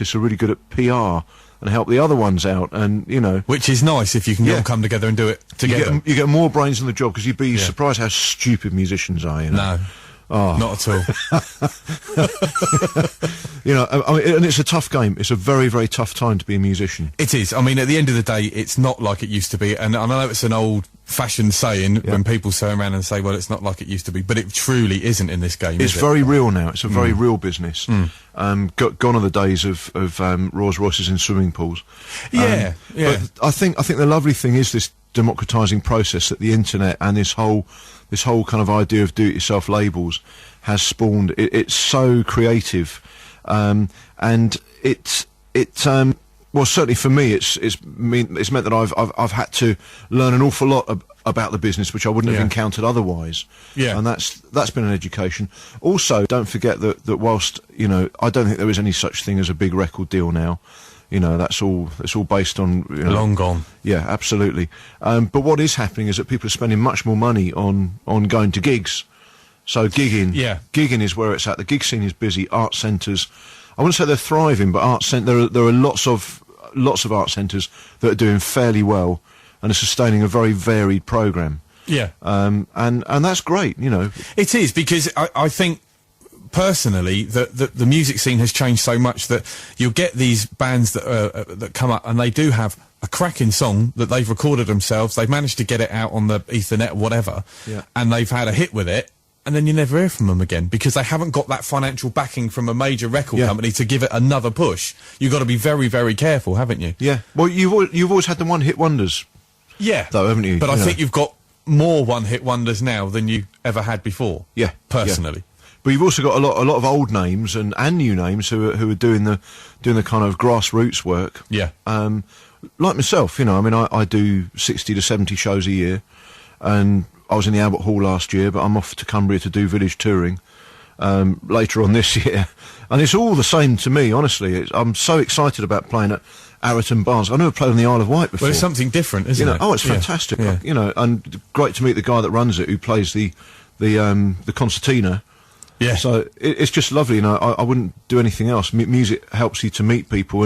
artists are really good at PR and help the other ones out, and you know, which is nice if you can all come together and do it together. You get more brains in the job, because you'd be surprised how stupid musicians are. You know? No. Oh. Not at all. You know, I mean, and it's a tough game. It's a very, very tough time to be a musician. It is. I mean, at the end of the day, it's not like it used to be. And I know it's an old-fashioned saying when people turn around and say, well, it's not like it used to be. But it truly isn't in this game, It's very real now. It's a very real business. Gone are the days of Rolls Royces in swimming pools. Yeah. But I think the lovely thing is this democratising process that the internet and this whole kind of idea of do-it-yourself labels has spawned. It's so creative, and well, certainly for me, it's meant that I've had to learn an awful lot about the business, which I wouldn't have encountered otherwise. Yeah, and that's been an education. Also, don't forget that whilst, you know, I don't think there is any such thing as a big record deal now. You know, that's all based on, you know, long gone. Yeah, absolutely. But what is happening is that people are spending much more money on going to gigs. So gigging is where it's at. The gig scene is busy. Art centres, I wouldn't say they're thriving, but there are lots of art centres that are doing fairly well and are sustaining a very varied programme. Yeah. And that's great, you know. It is, because I think, personally, the music scene has changed so much that you'll get these bands that come up and they do have a cracking song that they've recorded themselves. They've managed to get it out on the Ethernet or whatever, and they've had a hit with it, and then you never hear from them again because they haven't got that financial backing from a major record company to give it another push. You've got to be very, very careful, haven't you? Yeah. Well, you've always had the one-hit wonders. Yeah. Though, haven't you? But I think you've got more one-hit wonders now than you ever had before. Yeah. Personally. Yeah. But you've also got a lot of old names and new names who are doing the kind of grassroots work. Yeah. Like myself, you know, I mean, I do 60 to 70 shows a year, and I was in the Albert Hall last year, but I'm off to Cumbria to do village touring later on this year, and it's all the same to me, honestly. I'm so excited about playing at Arreton Barnes. I never played on the Isle of Wight before. Well, it's something different, isn't it? Oh, it's fantastic. Yeah. You know, and great to meet the guy that runs it, who plays the concertina. Yeah. So it's just lovely, you know. I wouldn't do anything else. Music helps you to meet people,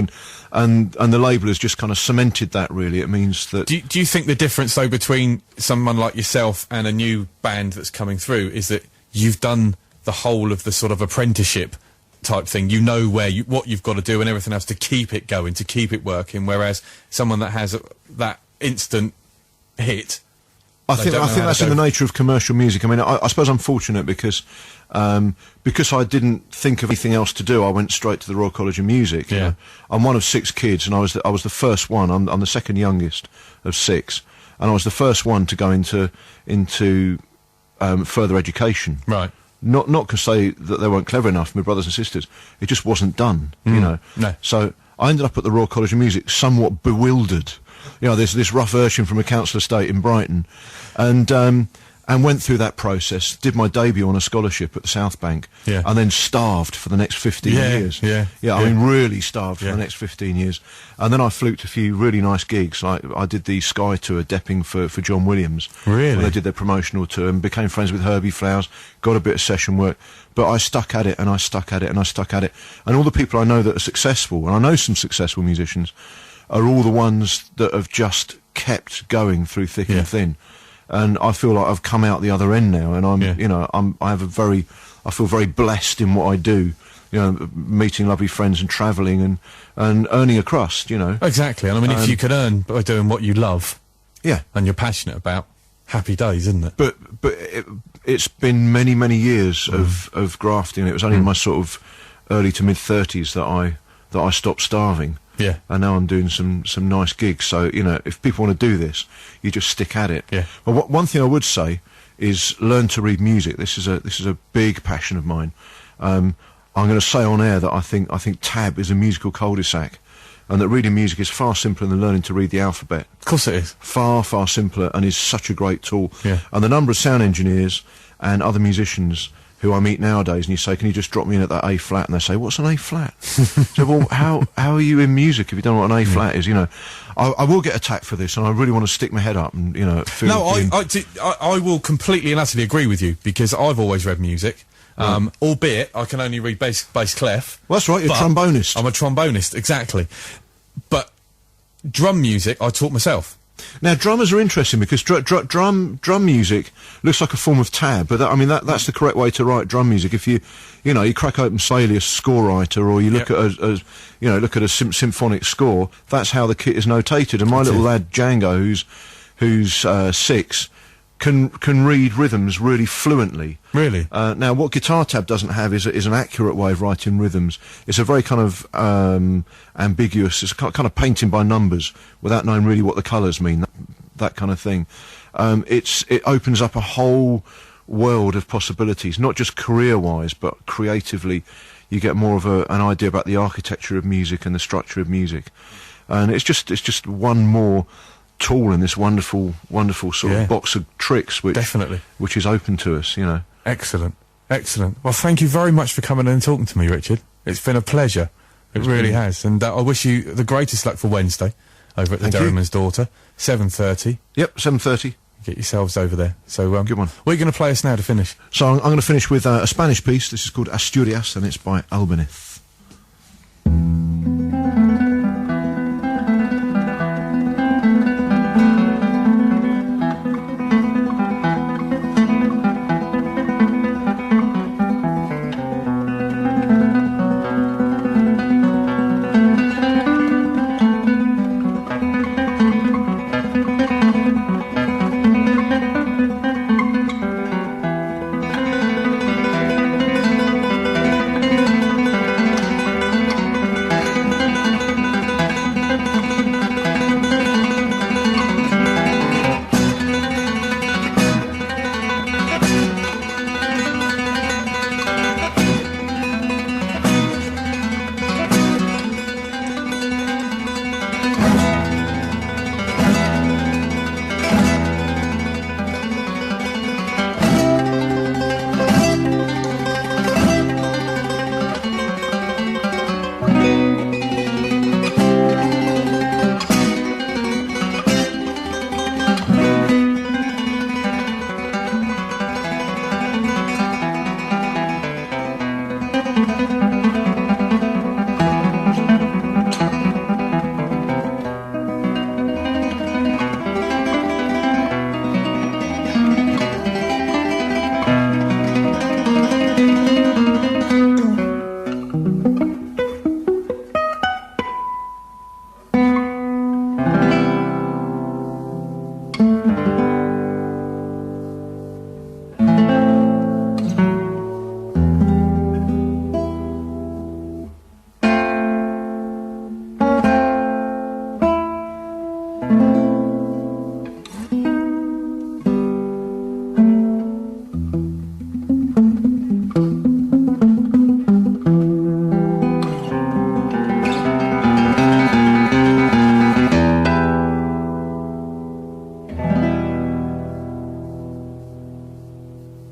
and the label has just kind of cemented that. Really, it means that. Do you think the difference though between someone like yourself and a new band that's coming through is that you've done the whole of the sort of apprenticeship type thing? You know what you've got to do and everything else to keep it going, to keep it working. Whereas someone that has that instant hit. I think that's in the nature of commercial music. I mean, I suppose I'm fortunate because I didn't think of anything else to do. I went straight to the Royal College of Music. Yeah. You know? I'm one of 6 kids, and I was the first one. I'm the second youngest of 6, and I was the first one to go into further education. Right. Not to say that they weren't clever enough, my brothers and sisters. It just wasn't done. You know. No. So I ended up at the Royal College of Music, somewhat bewildered. You know, there's this rough urchin from a council estate in Brighton, and went through that process, did my debut on a scholarship at the South Bank, and then starved for the next 15 years. I mean, really starved for the next 15 years. And then I fluked a few really nice gigs, like I did the Sky Tour depping for John Williams. Really? When they did their promotional tour, and became friends with Herbie Flowers, got a bit of session work. But I stuck at it, and I stuck at it, and I stuck at it. And all the people I know that are successful, and I know some successful musicians, are all the ones that have just kept going through thick and thin. And I feel like I've come out the other end now, and I feel very blessed in what I do. You know, meeting lovely friends and travelling and earning a crust. You know, exactly. And I mean, if you could earn by doing what you love, and you're passionate about, happy days, isn't it? But it's been many years of grafting. It was only in my sort of early to mid 30s that I stopped starving. Yeah. And now I'm doing some nice gigs. So, you know, if people want to do this, you just stick at it. Yeah. But one thing I would say is learn to read music. This is a big passion of mine. I'm going to say on air that I think tab is a musical cul-de-sac, and that reading music is far simpler than learning to read the alphabet. Of course it is. Far simpler, and is such a great tool. Yeah. And the number of sound engineers and other musicians who I meet nowadays, and you say, can you just drop me in at that A flat? And they say, what's an A flat? So, well, how are you in music if you don't know what an A flat is? You know, I will get attacked for this, and I really want to stick my head up and, you know, feel... No, I will completely and utterly agree with you, because I've always read music, albeit I can only read bass clef. Well, that's right, you're a trombonist. I'm a trombonist, exactly. But drum music, I taught myself. Now, drummers are interesting because drum music looks like a form of tab, but that's the correct way to write drum music. If you crack open Salius score writer, or you look at a symphonic score, that's how the kit is notated. And my little lad Django, who's 6, can read rhythms really fluently. Really? Now, what guitar tab doesn't have is an accurate way of writing rhythms. It's a very kind of ambiguous. It's kind of painting by numbers without knowing really what the colours mean. That kind of thing. It opens up a whole world of possibilities, not just career-wise, but creatively. You get more of an idea about the architecture of music and the structure of music, and it's just one more tool in this wonderful sort of box of tricks, which is open to us, Excellent. Well, thank you very much for coming in and talking to me, Richard. It's been a pleasure. It really has. And I wish you the greatest luck for Wednesday over at the Dairyman's Daughter, 7:30. Yep, 7:30. Get yourselves over there. So, good one. What are you going to play us now to finish? So I'm going to finish with a Spanish piece. This is called Asturias, and it's by Albéniz.